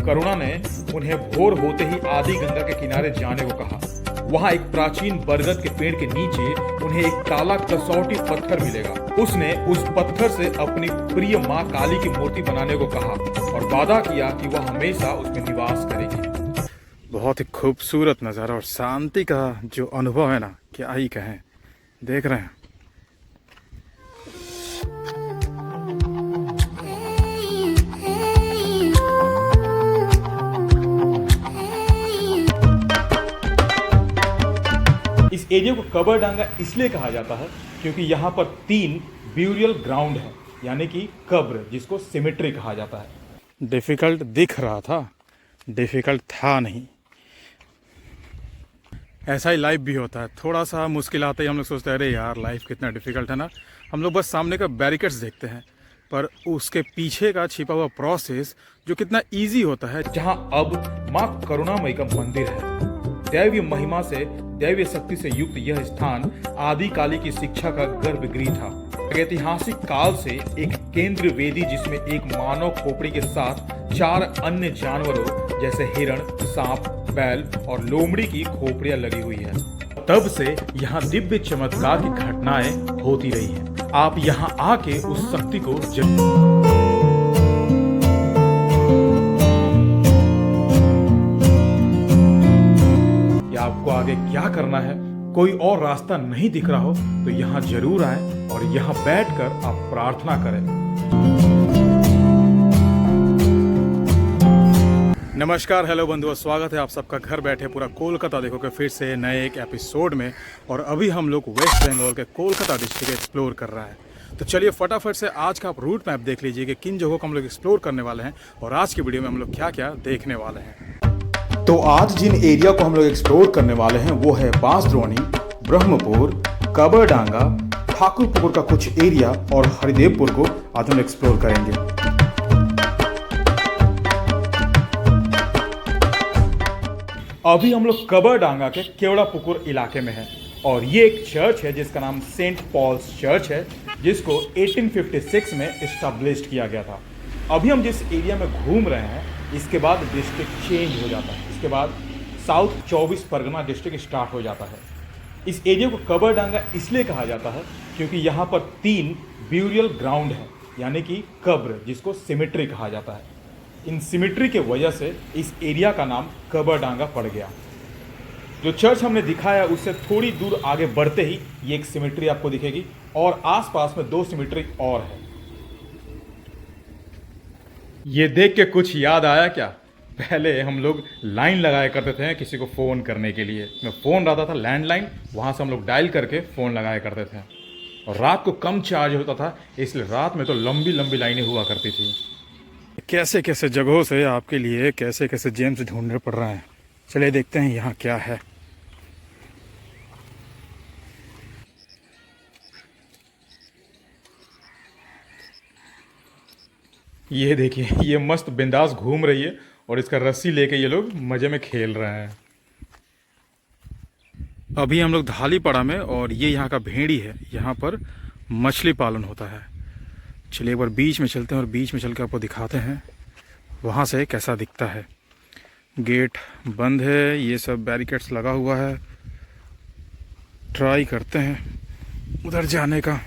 करुणा ने उन्हें भोर होते ही आदि गंगा के किनारे जाने को कहा। वहां एक प्राचीन बरगद के पेड़ के नीचे उन्हें एक काला कसौटी पत्थर मिलेगा। उसने उस पत्थर से अपनी प्रिय माँ काली की मूर्ति बनाने को कहा और वादा किया कि वह हमेशा उसमें निवास करेगी। बहुत ही खूबसूरत नज़ारा और शांति का जो अनुभव है ना, क्या ही कहें। देख रहे हैं इस एरिया को कबरडांगा इसलिए कहा जाता है क्योंकि यहाँ पर 3 ब्यूरियल ग्राउंड है, यानी कि कब्र, जिसको सिमेट्री कहा जाता है। डिफ़िकल्ट दिख रहा था, डिफ़िकल्ट था नहीं। ऐसा ही लाइफ भी होता है, थोड़ा सा मुश्किल आते ही हम लोग सोचते हैं अरे यार लाइफ कितना डिफ़िकल्ट है ना। हम लोग बस सामने का बैरिकेड्स देखते हैं, पर उसके पीछे का छिपा हुआ प्रोसेस जो कितना ईजी होता है। जहाँ अब माँ करुणामयी का मंदिर है। दैवीय महिमा से, दैवीय शक्ति से युक्त यह स्थान आदि काली की शिक्षा का गर्भगृह था। ऐतिहासिक काल से एक केंद्र वेदी जिसमें एक मानव खोपड़ी के साथ 4 अन्य जानवरों जैसे हिरण, सांप, बैल और लोमड़ी की खोपड़ियां लगी हुई है। तब से यहाँ दिव्य चमत्कार की घटनाएं होती रही हैं। आप यहाँ आके उस शक्ति को आपको आगे क्या करना है, कोई और रास्ता नहीं दिख रहा हो तो यहाँ जरूर आए और यहाँ बैठकर आप प्रार्थना करें। नमस्कार, हेलो बंधुओं, स्वागत है आप सबका घर बैठे पूरा कोलकाता देखो के फिर से नए एक एपिसोड में। और अभी हम लोग वेस्ट बंगाल के कोलकाता डिस्ट्रिक्ट एक्सप्लोर कर रहा है। तो चलिए फटाफट से आज का आप रूट मैप देख लीजिए कि किन जगहों को हम लोग एक्सप्लोर करने वाले हैं और आज की वीडियो में हम लोग क्या क्या देखने वाले हैं। तो आज जिन एरिया को हम लोग एक्सप्लोर करने वाले हैं वो है बांसद्रोणी, ब्रह्मपुर, कबरडांगा, ठाकुरपुकुर का कुछ एरिया और हरिदेवपुर को आज हम एक्सप्लोर करेंगे। अभी हम लोग कबरडांगा के केवड़ापुकुर इलाके में हैं और ये एक चर्च है जिसका नाम सेंट पॉल्स चर्च है, जिसको 1856 में एस्टैब्लिश्ड किया गया था। अभी हम जिस एरिया में घूम रहे हैं इसके बाद डिस्ट्रिक्ट चेंज हो जाता है। इसके बाद साउथ 24 परगना डिस्ट्रिक्ट स्टार्ट हो जाता है। इस एरिया को कबरडांगा इसलिए कहा जाता है क्योंकि यहाँ पर 3 ब्यूरियल ग्राउंड है, यानी कि कब्र, जिसको सिमेट्री कहा जाता है। इन सिमेट्री के वजह से इस एरिया का नाम कबरडांगा पड़ गया। जो चर्च हमने दिखाया उससे थोड़ी दूर आगे बढ़ते ही ये एक सिमेट्री आपको दिखेगी और आसपास में 2 सिमेट्री और है। ये देख के कुछ याद आया क्या? पहले हम लोग लाइन लगाया करते थे किसी को फ़ोन करने के लिए। मैं फ़ोन रहता था लैंडलाइन, वहाँ से हम लोग डायल करके फ़ोन लगाया करते थे और रात को कम चार्ज होता था, इसलिए रात में तो लंबी लंबी लाइनें हुआ करती थी। कैसे कैसे जगहों से आपके लिए कैसे कैसे जेम्स ढूंढने पड़ रहे हैं। चलिए देखते हैं यहाँ क्या है। ये देखिए, ये मस्त बिंदास घूम रही है और इसका रस्सी लेके ये लोग मज़े में खेल रहे हैं। अभी हम लोग धालीपाड़ा में और ये यहाँ का भेड़ी है, यहाँ पर मछली पालन होता है। चलिए एक बार बीच में चलते हैं और बीच में चल के आपको दिखाते हैं वहाँ से कैसा दिखता है। गेट बंद है, ये सब बैरिकेड्स लगा हुआ है। ट्राई करते हैं उधर जाने का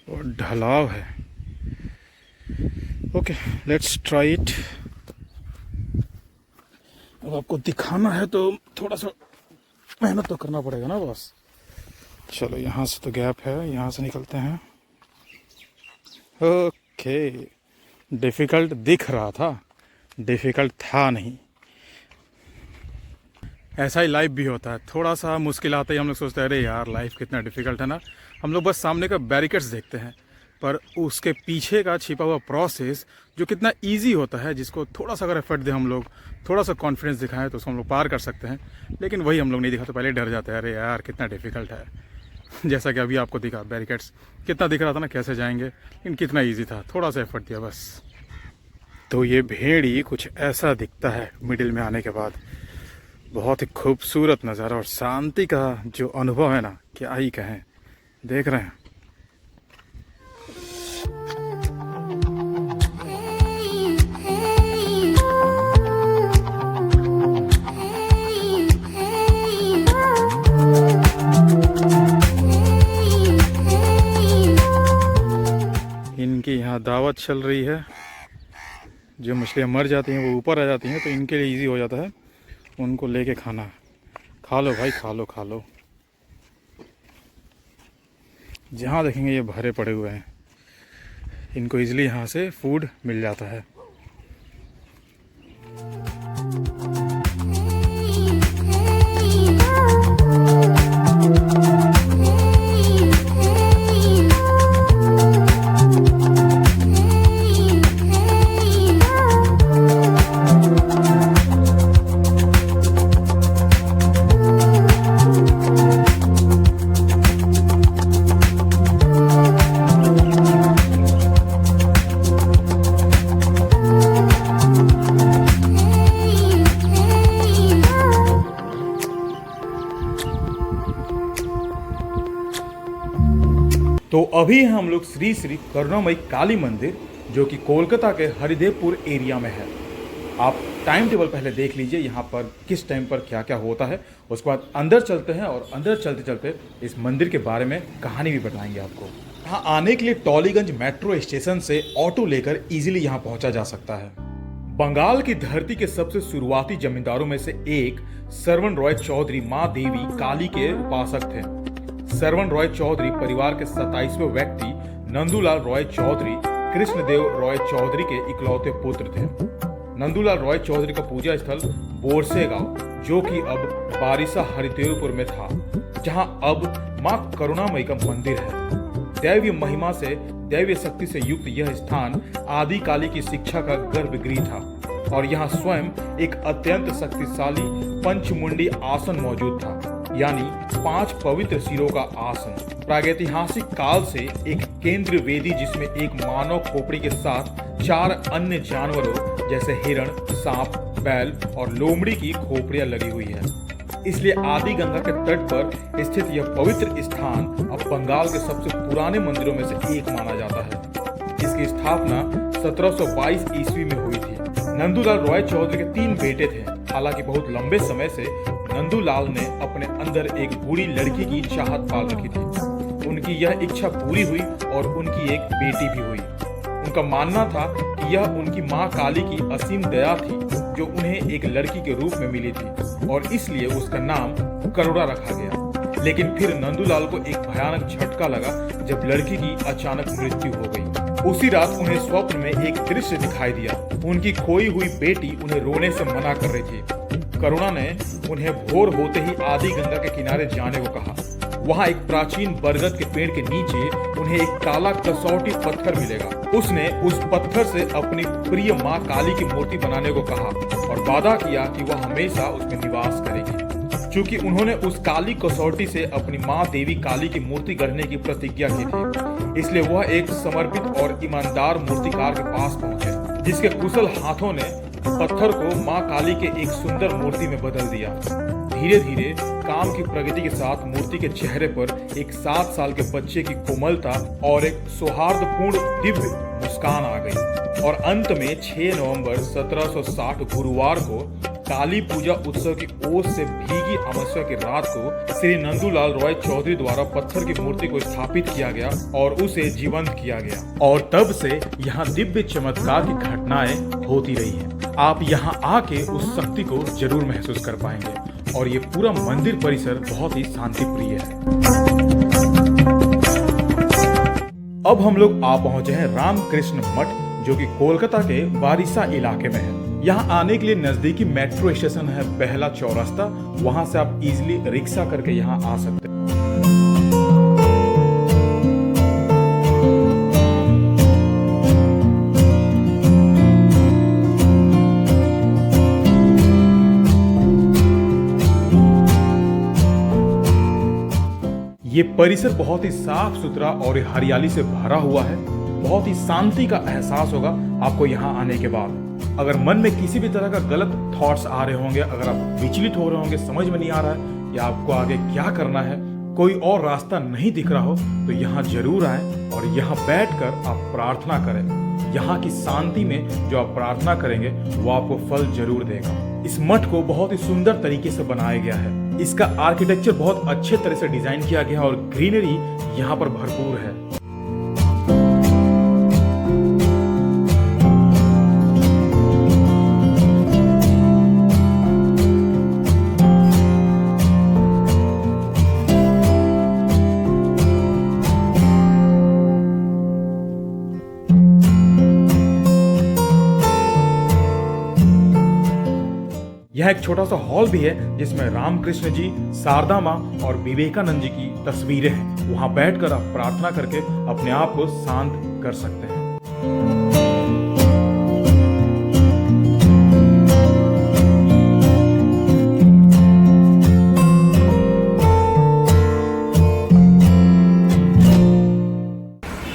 और ढलाव है। Okay, let's try it. अब आपको दिखाना है तो थोड़ा सा मेहनत तो करना पड़ेगा ना बॉस। चलो यहाँ से तो गैप है, यहाँ से निकलते हैं। ओके, डिफ़िकल्ट दिख रहा था, डिफ़िकल्ट था नहीं। ऐसा ही लाइफ भी होता है, थोड़ा सा मुश्किल आते ही हम लोग सोचते हैं अरे यार लाइफ कितना डिफ़िकल्ट है ना। हम लोग बस सामने का बैरिकेड्स देखते हैं, पर उसके पीछे का छिपा हुआ प्रोसेस जो कितना इजी होता है, जिसको थोड़ा सा अगर एफर्ट दें हम लोग, थोड़ा सा कॉन्फिडेंस दिखाएं तो उसको हम लोग पार कर सकते हैं। लेकिन वही हम लोग नहीं दिखा तो पहले डर जाते हैं अरे यार कितना डिफ़िकल्ट है। जैसा कि अभी आपको दिखा बैरिकेड्स कितना दिख रहा था ना, कैसे जाएंगे, लेकिन कितना ईजी था, थोड़ा सा एफर्ट दिया बस। तो ये भेड़ी कुछ ऐसा दिखता है मिडिल में आने के बाद। बहुत ही खूबसूरत नज़ारा और शांति का जो अनुभव है ना, क्या ही कहें। देख रहे हैं हवा चल रही है। जो मछलियाँ मर जाती हैं वो ऊपर आ जाती हैं, तो इनके लिए इजी हो जाता है उनको लेके खाना। खा लो भाई, खा लो खा लो। जहाँ देखेंगे ये भरे पड़े हुए हैं, इनको इजीली यहाँ से फूड मिल जाता है। तो अभी हम लोग श्री श्री करुणामयी काली मंदिर, जो कि कोलकाता के हरिदेवपुर एरिया में है। आप टाइम टेबल पहले देख लीजिए यहाँ पर किस टाइम पर क्या क्या होता है। उसके बाद अंदर चलते हैं और अंदर चलते चलते इस मंदिर के बारे में कहानी भी बताएंगे आपको। यहाँ आने के लिए टॉलीगंज मेट्रो स्टेशन से ऑटो लेकर इजीली यहाँ पहुँचा जा सकता है। बंगाल की धरती के सबसे शुरुआती जमींदारों में से एक सरवण रॉय चौधरी माँ देवी काली के उपासक थे। सरवण रॉय चौधरी परिवार के 27वें व्यक्ति नंदूलाल रॉय चौधरी कृष्णदेव रॉय चौधरी के इकलौते पुत्र थे। नंदूलाल रॉय चौधरी का पूजा स्थल बोरसे गांव, जो कि अब बारिशा हरिदेवपुर में था, जहां अब मां करुणामयी का मंदिर है। दैवीय महिमा से, दैवीय शक्ति से युक्त यह स्थान आदि काली की शिक्षा का गर्भगृह था और यहाँ स्वयं एक अत्यंत शक्तिशाली पंचमुंडी आसन मौजूद था, यानी 5 पवित्र सिरों का आसन। प्रागैतिहासिक काल से एक केंद्र वेदी जिसमें एक मानव खोपड़ी के साथ 4 अन्य जानवरों जैसे हिरण, सांप, बैल और लोमड़ी की खोपड़ियां लगी हुई है। इसलिए आदि गंगा के तट पर स्थित यह पवित्र स्थान अब बंगाल के सबसे पुराने मंदिरों में से एक माना जाता है। इसकी स्थापना 1722 ईस्वी में हुई थी। नंदूलाल रॉय चौधरी के 3 बेटे थे। हालांकि बहुत लंबे समय से नंदूलाल ने अपने अंदर एक बूढ़ी लड़की की चाहत पाल रखी थी। उनकी यह इच्छा पूरी हुई और उनकी एक बेटी भी हुई। उनका मानना था कि यह उनकी मां काली की असीम दया थी, जो उन्हें एक लड़की के रूप में मिली थी और इसलिए उसका नाम करुणा रखा गया। लेकिन फिर नंदूलाल को एक भयानक झटका लगा जब लड़की की अचानक मृत्यु हो गई। उसी रात उन्हें स्वप्न में एक दृश्य दिखाई दिया। उनकी खोई हुई बेटी उन्हें रोने से मना कर रही थी। करुणा ने उन्हें भोर होते ही आदि गंगा के किनारे जाने को कहा। वहाँ एक प्राचीन बरगद के पेड़ के नीचे उन्हें एक काला कसौटी पत्थर मिलेगा। उसने उस पत्थर से अपनी प्रिय माँ काली की मूर्ति बनाने को कहा और वादा किया कि वह हमेशा उसमें निवास करेगी। क्योंकि उन्होंने उस काली कसौटी से अपनी माँ देवी काली की मूर्ति गढ़ने की प्रतिज्ञा की थी, इसलिए वह एक समर्पित और ईमानदार मूर्तिकार के पास पहुंचे, जिसके कुशल हाथों ने पत्थर को माँ काली के एक सुंदर मूर्ति में बदल दिया। धीरे धीरे काम की प्रगति के साथ मूर्ति के चेहरे पर एक 7 साल के बच्चे की कोमलता और एक सौहार्दपूर्ण दिव्य मुस्कान आ गई और अंत में 6 नवंबर 1760 गुरुवार को काली पूजा उत्सव की ओस से भीगी अमावस्या की रात को श्री नंदूलाल रॉय चौधरी द्वारा पत्थर की मूर्ति को स्थापित किया गया और उसे जीवंत किया गया और तब से यहाँ दिव्य चमत्कार की घटनाएं होती रही हैं। आप यहाँ आके उस शक्ति को जरूर महसूस कर पाएंगे और ये पूरा मंदिर परिसर बहुत ही शांति प्रिय है। अब हम लोग आ पहुंचे हैं रामकृष्ण मठ, जो कि कोलकाता के बारिशा इलाके में है। यहाँ आने के लिए नजदीकी मेट्रो स्टेशन है पहला चौरास्ता, वहां से आप इजीली रिक्शा करके यहाँ आ सकते हैं। ये परिसर बहुत ही साफ सुथरा और हरियाली से भरा हुआ है। बहुत ही शांति का एहसास होगा आपको यहाँ आने के बाद। अगर मन में किसी भी तरह का गलत थॉट्स आ रहे होंगे, अगर आप विचलित हो रहे होंगे, समझ में नहीं आ रहा है या आपको आगे क्या करना है, कोई और रास्ता नहीं दिख रहा हो, तो यहाँ जरूर आए और यहाँ बैठकर आप प्रार्थना करें। यहाँ की शांति में जो आप प्रार्थना करेंगे वो आपको फल जरूर देगा। इस मठ को बहुत ही सुंदर तरीके से बनाया गया है। इसका आर्किटेक्चर बहुत अच्छे तरह से डिजाइन किया गया है और ग्रीनरी यहाँ पर भरपूर है। यह एक छोटा सा हॉल भी है जिसमें रामकृष्ण जी, शारदा माँ और विवेकानंद जी की तस्वीरें हैं। वहां बैठकर आप प्रार्थना करके अपने आप को शांत कर सकते हैं।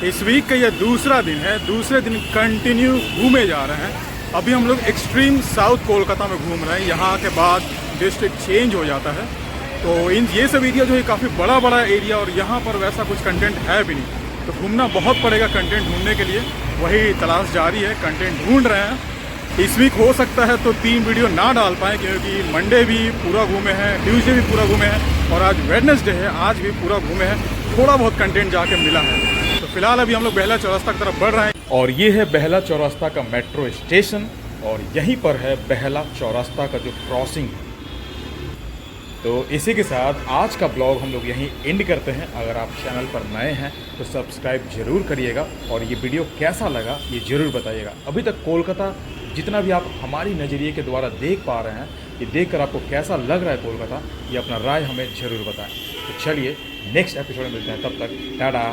इस वीक का यह दूसरा दिन है। दूसरे दिन कंटिन्यू घूमे जा रहे हैं। अभी हम लोग एक्सट्रीम साउथ कोलकाता में घूम रहे हैं। यहाँ के बाद डिस्ट्रिक्ट चेंज हो जाता है, तो ये सब एरिया जो है काफ़ी बड़ा एरिया और यहाँ पर वैसा कुछ कंटेंट है भी नहीं, तो घूमना बहुत पड़ेगा कंटेंट ढूंढने के लिए। वही तलाश जारी है, कंटेंट ढूंढ रहे हैं। इस वीक हो सकता है तो 3 वीडियो ना डाल पाएँ, क्योंकि मंडे भी पूरा घूमे हैं, ट्यूसडे भी पूरा घूमे हैं और आज वेडनेसडे है, आज भी पूरा घूमे हैं। थोड़ा बहुत कंटेंट जाके मिला है। तो फिलहाल अभी हम लोग बेहला चौरास्ता की तरफ बढ़ रहे हैं और ये है बेहला चौरास्ता का मेट्रो स्टेशन और यहीं पर है बेहला चौरास्ता का जो क्रॉसिंग। तो इसी के साथ आज का ब्लॉग हम लोग यहीं एंड करते हैं। अगर आप चैनल पर नए हैं तो सब्सक्राइब जरूर करिएगा और ये वीडियो कैसा लगा ये ज़रूर बताइएगा। अभी तक कोलकाता जितना भी आप हमारी नज़रिए के द्वारा देख पा रहे हैं, ये देखकर आपको कैसा लग रहा है कोलकाता, ये अपना राय हमें ज़रूर बताएं। तो चलिए नेक्स्ट एपिसोड में मिलते हैं, तब तक टाटा।